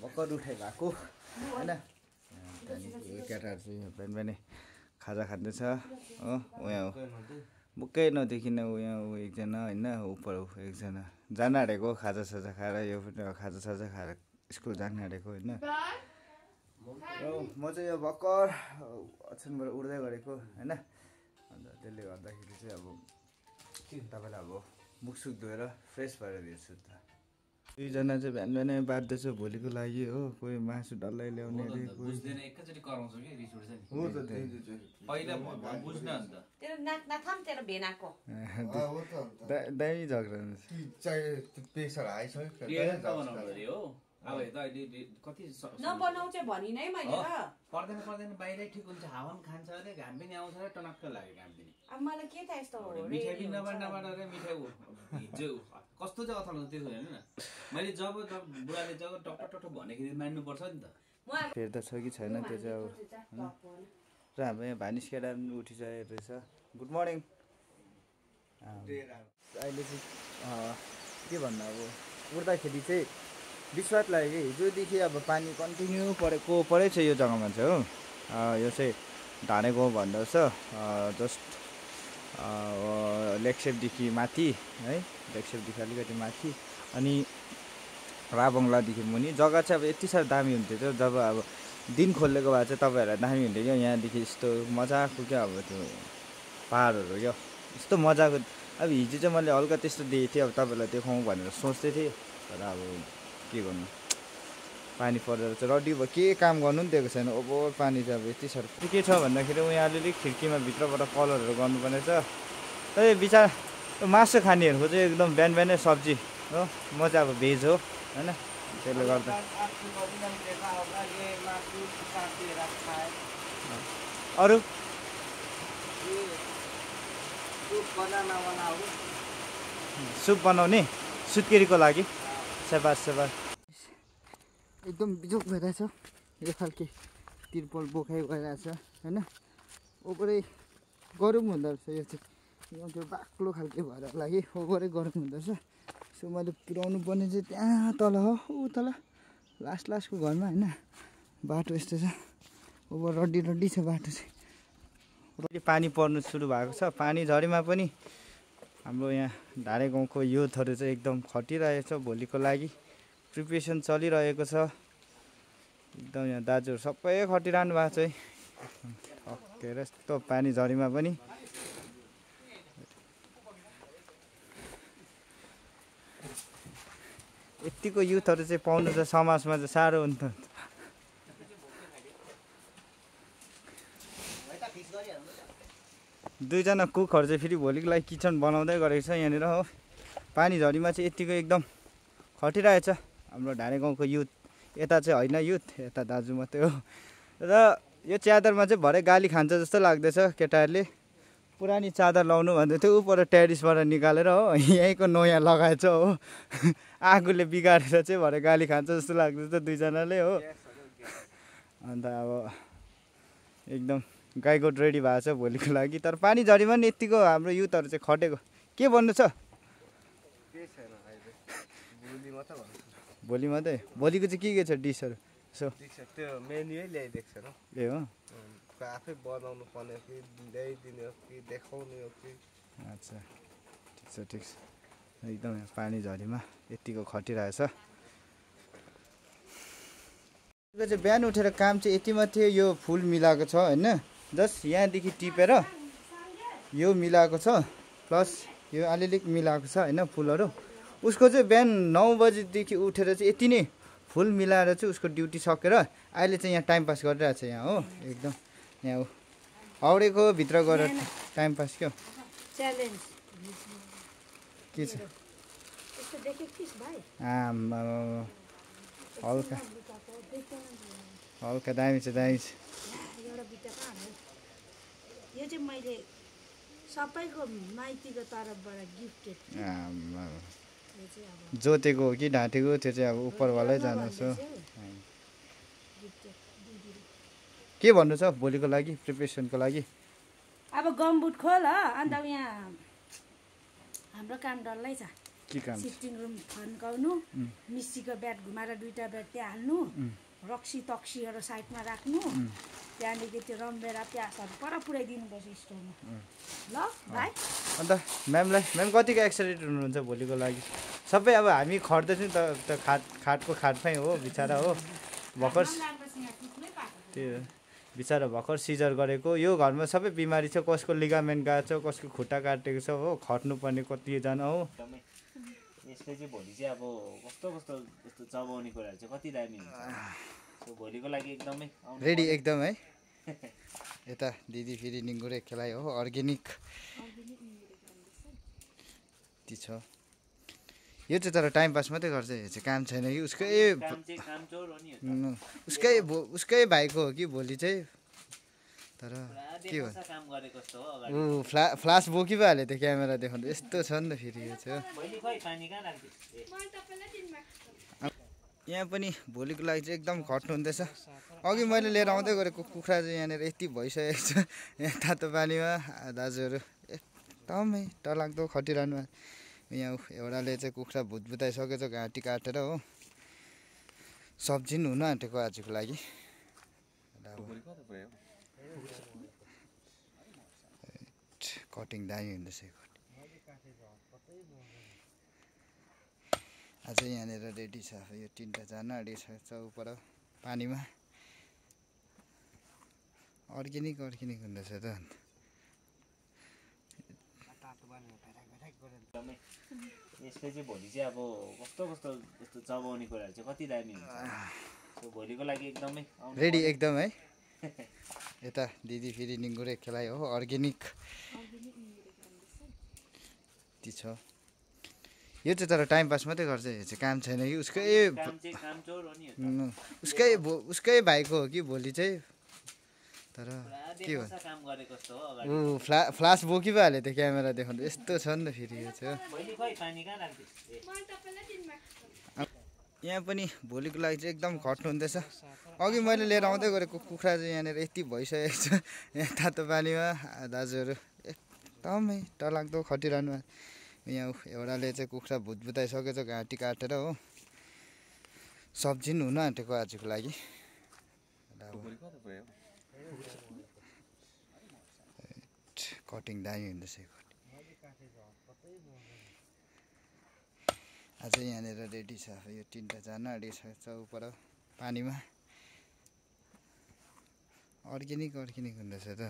भर्खर उठाइ भएको होइन त्यहाँदेखि केटाहरू चाहिँ बिहान बिहानै खाजा खाँदैछ हो उहाँ हो बुक्कै नदेखिन उहाँ एकजना होइन उपर एकजना जान आँटेको खाजा साजा खाएर यो खाजा साजा खाएर स्कुल जान आँटेको होइन म चाहिँ यो भर्खर ओछ्यानबाट उड्दै गरेको होइन अन्त त्यसले गर्दाखेरि चाहिँ अब तपाईँलाई अब मुखसुख धोएर फ्रेस भएर दिन्छु त दुईजना चाहिँ बिहान बिहानै बाट्दैछ भोलिको लागि हो कोही मासु डल्लै ल्याउने अरे बुझ्दैन एकैचोटि कराउँछ कि रिस उठ्छ नि हो त पहिला बुझ्न अन्त तेरो नाक नथाम तेरो भेनाको दामी झगडा प्रेसर हाई छ हो अब हेर्दा अहिले कति नबनाउ चाहिँ भनि नै मैले पर्दैन पर्दैन बाहिरै ठिक हुन्छ हावा पनि खान्छ अरे घाम पनि आउँछ अरे टनक्क लाग्यो घाम पनि अब मलाई के थाहा यस्तो मिठाई पनि नबाट अरे मिठाई हिजो कस्तो चाहिँ अथल त्यसो होइन मैले जब बुढाले जब टक्क टक्क भनेको मान्नुपर्छ नि त फेर्दा छ कि छैन त्यो चाहिँ अब र हाम्रो यहाँ भानिस केटा पनि उठिसकेको रहेछ गुड मर्निङ अहिले चाहिँ के भन्नु अब उड्दाखेरि चाहिँ विश्वास लाग्यो कि हिजोदेखि अब पानी कन्टिन्यू परेको छ यो जग्गामा चाहिँ हो यो चाहिँ ढाँडे गाउँ भन्दो रहेछ जस्ट लेकसेपदेखि माथि है लेकसेपदेखि अलिकति माथि अनि राबङ्लादेखि मुनि जग्गा चाहिँ अब यति साह्रो दामी हुन्थ्यो जब अब दिन खोलेको भए चाहिँ तपाईँहरूलाई दामी हुन्थ्यो क्या यहाँदेखि यस्तो मजाको क्या अब त्यो पाहाडहरू क्या यस्तो मजाको अब हिजो चाहिँ मैले हल्का त्यस्तो देखेको थिएँ अब तपाईँहरूलाई देखाउँ भनेर सोच्दै थिएँ तर अब के गर्नु पानी परेर चाहिँ रड्डी भयो के काम गर्नु पनि दिएको छैन ओभर पानी चाहिँ अब यति साह्रो के छ भन्दाखेरि उहाँ अलिअलि खिड्कीमा भित्रबाट कलरहरू गर्नुपर्ने छ त्यही बिचरा मासु खानेहरूको चाहिँ एकदम बिहान बिहानै सब्जी हो म चाहिँ अब भेज हो होइन त्यसले गर्दा अरू सुप बनाउने सुत्केरीको लागि सेबास सेबास एकदम बिजोक भइरहेछ यो खालके तिरपल बोकाइ भइरहेछ होइन ओभरै गरम हुँदो रहेछ यो चाहिँ त्यो बाक्लो खालके भएर लागि ओभरै गरम हुँदो रहेछ सो मैले पुऱ्याउनु पर्ने चाहिँ त्यहाँ तल हो ऊ तल लास्टको घरमा होइन बाटो यस्तो छ ओभर रड्डी रड्डी छ बाटो चाहिँ पानी पर्नु सुरु भएको छ पानी झरीमा पनि हाम्रो यहाँ ढाँडे गाउँको युथहरू चाहिँ एकदम खटिरहेको छ भोलिको लागि प्रिपरेसन चलिरहेको छ एकदम यहाँ दाजुहरू सबै खटिरहनु भएको छ ठक्केर यस्तो पानी झरीमा पनि यतिको युथहरू चाहिँ पाउनु चाहिँ समाजमा चाहिँ साह्रो हुन्छ दुईजना कुकहरू चाहिँ फेरि भोलिको लागि किचन बनाउँदै गरेको छ यहाँनिर हो पानी झरीमा चाहिँ यतिको एकदम खटिरहेछ हाम्रो ढाँडे गाउँको युथ यता चाहिँ होइन युथ यता दाजु मात्रै हो र यो च्यादरमा चाहिँ भरे गाली खान्छ जस्तो लाग्दैछ केटाहरूले पुरानी चादर लाउनु भन्दै थियो उपर टेरिसबाट निकालेर हो यहीँको नयाँ लगाएछ हो आगोले बिगारेर चाहिँ भरे गाली खान्छ जस्तो लाग्दैछ दुईजनाले हो अन्त अब एकदम गाईगोठ रेडी भएको छ भोलिको लागि तर पानी झरीमा नि यतिको हाम्रो युथहरू चाहिँ खटेको के भन्नु छ भोलि मात्रै भोलिको चाहिँ के छ डिसहरू सो त्यो मेन्युै ल्याइदिएको छ र ए हो आफै बनाउनु पर्ने कि ल्याइदिने हो कि देखाउने हो कि अच्छा ठिक छ एकदम पानी झरीमा यतिको खटिरहेछ चाहिँ बिहान उठेर काम चाहिँ यति मात्रै यो फुल मिलाएको छ होइन जस्ट यहाँदेखि टिपेर यो मिलाएको छ प्लस यो अलिअलि मिलाएको छ होइन फुलहरू उसको चाहिँ बिहान 9 बजीदेखि उठेर चाहिँ यति नै फुल मिलाएर चाहिँ उसको ड्युटी सकेर अहिले चाहिँ यहाँ टाइम पास गरिरहेको छ यहाँ हो एकदम यहाँ हाउडेको भित्र गएर टाइम पास क्या के छ हल्का हल्का दामी छ यो चाहिँ मैले सबैको माइतीको तर्फबाट गिफ्टेड जोतेको हो कि ढाँटेको त्यो चाहिँ अब उपरवालै जानु छ के भन्नु छ भोलिको लागि प्रिपरेसनको लागि अब गमबुट खोल अन्त यहाँ हाम्रो काम डल्लै छ के काम छ? सिटिङ रुम थन्काउनु, मिस्सीको ब्याट घुमाएर 2टा ब्याट त्यहाँ हाल्नु, रक्सी तक्सीहरू साइडमा राख्नु, त्यहाँदेखि त्यो रमभेडा प्याजहरू पर पुऱ्याइदिनुपर्छ स्टोरमा। ल भाइ अन्त म्याम कतिको एक्साइटेड हुनुहुन्छ भोलिको लागि? सबै अब हामी खट्दैछौँ त खाटको खाटमै हो बिचरा हो, भर्खर त्यो बिचरा भर्खर सिजर गरेको। यो घरमा सबै बिमारी छ, कसको लिगामेन्ट गएको छ, कसको खुट्टा काटेको छ हो, खट्नुपर्ने कतिजना हो। एकदमै यसले चाहिँ भोलि चाहिँ अब कस्तो कस्तो यस्तो चबाउने कुराहरू चाहिँ कति दामी हुन्छ। भोलिको लागि एकदमै रेडी एकदम है। यता दिदी फेरि निङ्गुरे खेलाइ हो, अर्ग्यानिक ती छ। यो चाहिँ तर टाइम पास मात्रै गर्छ, यो चाहिँ काम छैन कि उसकै भाइको हो कि भोलि चाहिँ। तर के हो फ्लास बोकी पो हाल्यो त्यो क्यामेरा देखाउँदा, यस्तो छ नि त फेरि यो चाहिँ। यहाँ पनि भोलिको लागि चाहिँ एकदम खट्नु हुँदैछ। अघि मैले लिएर आउँदै गरेको कुखुरा चाहिँ यहाँनिर यति भइसकेको छ, यहाँ तातो पानीमा दाजुहरू एकदमै डरलाग्दो खटिरहनु। यहाँ एउटाले चाहिँ कुखुरा भुतभुताइसकेछ घाँटी काटेर हो, सब्जी पनि हुन आँटेको आजको लागि। कटिङ दामी हुँदैछ। अझै यहाँनिर रेडी छ, यो 3टा जान आँटेको छ उपर पानीमा। अर्ग्यानिक हुँदैछ त। यसले चाहिँ भोलि चाहिँ अब कस्तो कस्तो यस्तो चबाउने कुराहरू चाहिँ कति दामी हुन्छ। भोलिको लागि एकदमै रेडी एकदम है। यता दिदी फेरि निङ्गुरे खेलाइ हो, अर्ग्यानिक ती छ। यो चाहिँ तर टाइम पास मात्रै गर्छ, यो चाहिँ काम छैन कि उसकै भाइको हो कि भोलि चाहिँ। तर के हो फ्लास बोकी पो हाल्यो त्यो क्यामेरा देखाउँदा, यस्तो छ नि त फेरि यो चाहिँ। यहाँ पनि भोलिको लागि चाहिँ एकदम खट्नु हुँदैछ। अघि मैले लिएर आउँदै गरेको कुखुरा चाहिँ यहाँनिर यति भइसकेको छ, यहाँ तातो पानीमा दाजुहरू एकदमै डरलाग्दो खटिरहनु। यहाँ एउटाले चाहिँ कुखुरा भुतभुताइसकेछ घाँटी काटेर हो, सब्जी पनि हुन आँटेको आजको लागि। कटिङ दामी हुँदैछ। अझै यहाँनिर रेडी छ, यो 3टा जान आँटेको छ उपर पानीमा। अर्ग्यानिक हुँदैछ त।